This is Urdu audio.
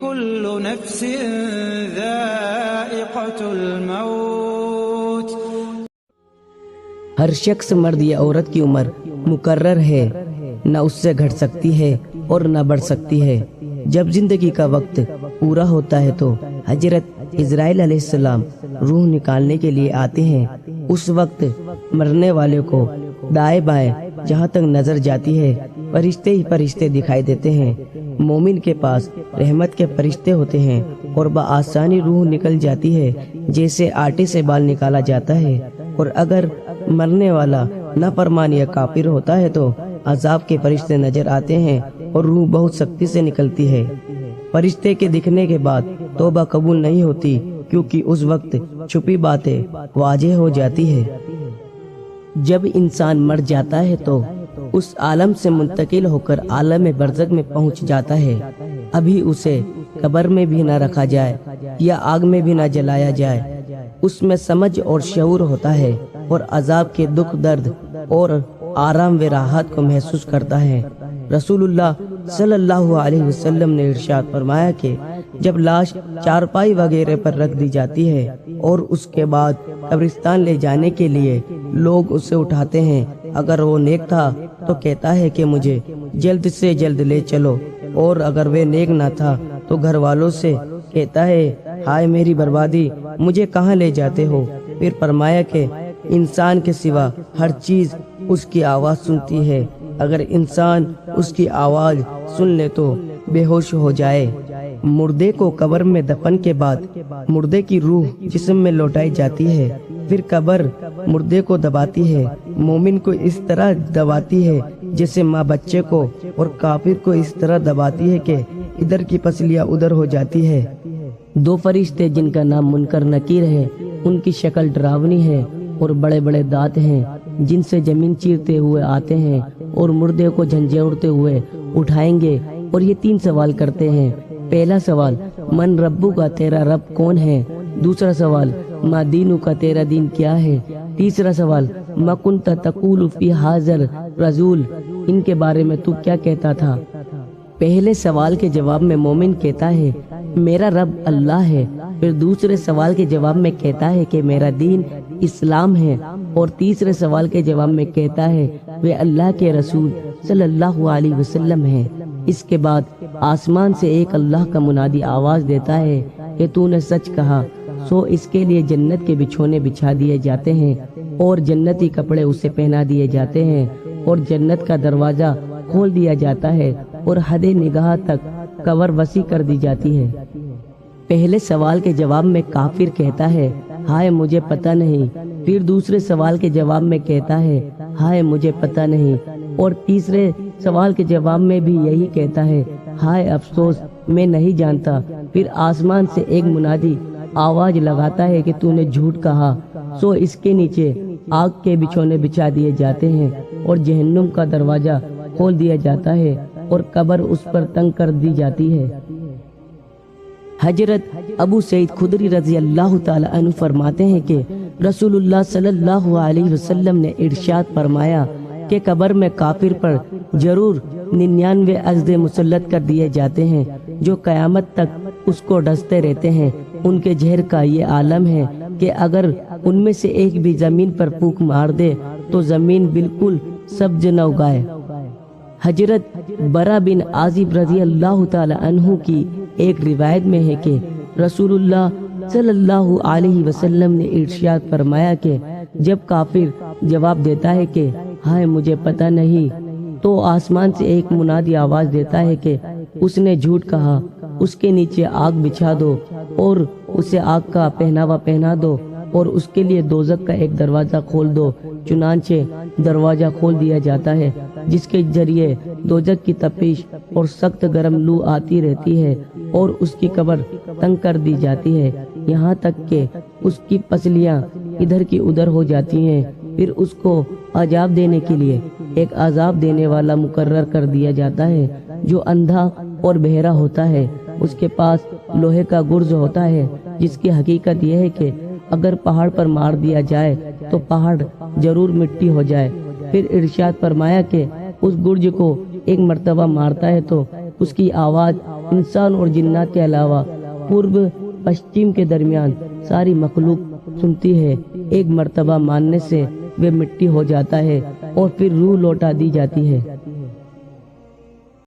كل نفس ذائقة الموت۔ ہر شخص مرد یا عورت کی عمر مقرر ہے، نہ اس سے گھٹ سکتی ہے اور نہ بڑھ سکتی ہے۔ جب زندگی کا وقت پورا ہوتا ہے تو حضرت اسرائیل علیہ السلام روح نکالنے کے لیے آتے ہیں۔ اس وقت مرنے والے کو دائیں بائیں جہاں تک نظر جاتی ہے فرشتے ہی فرشتے دکھائی دیتے ہیں۔ مومن کے پاس رحمت کے فرشتے ہوتے ہیں اور بآسانی روح نکل جاتی ہے جیسے آٹے سے بال نکالا جاتا ہے۔ اور اگر مرنے والا نافرمان یا کافر ہوتا ہے تو عذاب کے فرشتے نظر آتے ہیں اور روح بہت سختی سے نکلتی ہے۔ فرشتے کے دکھنے کے بعد توبہ قبول نہیں ہوتی کیونکہ اس وقت چھپی باتیں واضح ہو جاتی ہے۔ جب انسان مر جاتا ہے تو اس عالم سے منتقل ہو کر عالم برزخ میں پہنچ جاتا ہے۔ ابھی اسے قبر میں بھی نہ رکھا جائے یا آگ میں بھی نہ جلایا جائے، اس میں سمجھ اور شعور ہوتا ہے اور عذاب کے دکھ درد اور آرام و راحت کو محسوس کرتا ہے۔ رسول اللہ صلی اللہ علیہ وسلم نے ارشاد فرمایا کہ جب لاش چارپائی وغیرہ پر رکھ دی جاتی ہے اور اس کے بعد قبرستان لے جانے کے لیے لوگ اسے اٹھاتے ہیں، اگر وہ نیک تھا تو کہتا ہے کہ مجھے جلد سے جلد لے چلو، اور اگر وہ نیک نہ تھا تو گھر والوں سے کہتا ہے ہائے میری بربادی، مجھے کہاں لے جاتے ہو؟ پھر فرمایا کہ انسان کے سوا ہر چیز اس کی آواز سنتی ہے، اگر انسان اس کی آواز سن لے تو بے ہوش ہو جائے۔ مردے کو قبر میں دفن کے بعد مردے کی روح جسم میں لوٹائی جاتی ہے، پھر قبر مردے کو دباتی ہے۔ مومن کو اس طرح دباتی ہے جیسے ماں بچے کو، اور کافر کو اس طرح دباتی ہے کہ ادھر کی پسلیاں ادھر ہو جاتی ہے۔ دو فرشتے جن کا نام منکر نکیر ہے، ان کی شکل ڈراونی ہے اور بڑے بڑے دانت ہیں جن سے زمین چیرتے ہوئے آتے ہیں اور مردے کو جھنجھوڑتے ہوئے اٹھائیں گے، اور یہ 3 سوال کرتے ہیں۔ پہلا سوال من ربو کا، تیرا رب کون ہے؟ دوسرا سوال ما دینو کا، تیرا دین کیا ہے؟ تیسرا سوال ما کنت تقول فی حاضر رسول، ان کے بارے میں تو کیا کہتا تھا؟ پہلے سوال کے جواب میں مومن کہتا ہے میرا رب اللہ ہے، پھر دوسرے سوال کے جواب میں کہتا ہے کہ میرا دین اسلام ہے، اور تیسرے سوال کے جواب میں کہتا ہے وہ اللہ کے رسول صلی اللہ علیہ وسلم ہے۔ اس کے بعد آسمان سے ایک اللہ کا منادی آواز دیتا ہے کہ تو نے سچ کہا، سو اس کے لیے جنت کے بچھونے بچھا دیے جاتے ہیں اور جنتی کپڑے اسے پہنا دیے جاتے ہیں، اور جنت کا دروازہ کھول دیا جاتا ہے اور حد نگاہ تک قبر وسیع کر دی جاتی ہے۔ پہلے سوال کے جواب میں کافر کہتا ہے ہائے مجھے پتہ نہیں، پھر دوسرے سوال کے جواب میں کہتا ہے ہائے مجھے پتہ نہیں، اور تیسرے سوال کے جواب میں بھی یہی کہتا ہے ہائے افسوس میں نہیں جانتا۔ پھر آسمان سے ایک منادی آواز لگاتا ہے کہ تو نے جھوٹ کہا، سو اس کے نیچے آگ کے بچھونے بچھا دیے جاتے ہیں اور جہنم کا دروازہ کھول دیا جاتا ہے اور قبر اس پر تنگ کر دی جاتی ہے۔ حضرت ابو سعید خدری رضی اللہ تعالی عنہ فرماتے ہیں کہ رسول اللہ صلی اللہ علیہ وسلم نے ارشاد فرمایا کہ قبر میں کافر پر ضرور 99 عزدے مسلط کر دیے جاتے ہیں جو قیامت تک اس کو ڈستے رہتے ہیں۔ ان کے زہر کا یہ عالم ہے کہ اگر ان میں سے ایک بھی زمین پر پھونک مار دے تو زمین بالکل سبز نہ اگائے۔ حضرت برا بن عازب رضی اللہ تعالی عنہ کی ایک روایت میں ہے کہ رسول اللہ صلی اللہ علیہ وسلم نے ارشاد فرمایا کہ جب کافر جواب دیتا ہے کہ ہائے مجھے پتہ نہیں، تو آسمان سے ایک منادی آواز دیتا ہے کہ اس نے جھوٹ کہا، اس کے نیچے آگ بچھا دو اور اسے آگ کا پہناوا پہنا دو اور اس کے لیے دوزخ کا ایک دروازہ کھول دو۔ چنانچہ دروازہ کھول دیا جاتا ہے جس کے ذریعے دوزخ کی تپش اور سخت گرم لو آتی رہتی ہے اور اس کی قبر تنگ کر دی جاتی ہے، یہاں تک کہ اس کی پسلیاں ادھر کی ادھر ہو جاتی ہیں۔ پھر اس کو عذاب دینے کے لیے ایک عذاب دینے والا مقرر کر دیا جاتا ہے جو اندھا اور بہرا ہوتا ہے۔ اس کے پاس لوہے کا گرز ہوتا ہے جس کی حقیقت یہ ہے کہ اگر پہاڑ پر مار دیا جائے تو پہاڑ ضرور مٹی ہو جائے۔ پھر ارشاد فرمایا کہ اس گرج کو ایک مرتبہ مارتا ہے تو اس کی آواز انسان اور جنات کے علاوہ پورب پشچم کے درمیان ساری مخلوق سنتی ہے۔ ایک مرتبہ ماننے سے وہ مٹی ہو جاتا ہے اور پھر روح لوٹا دی جاتی ہے۔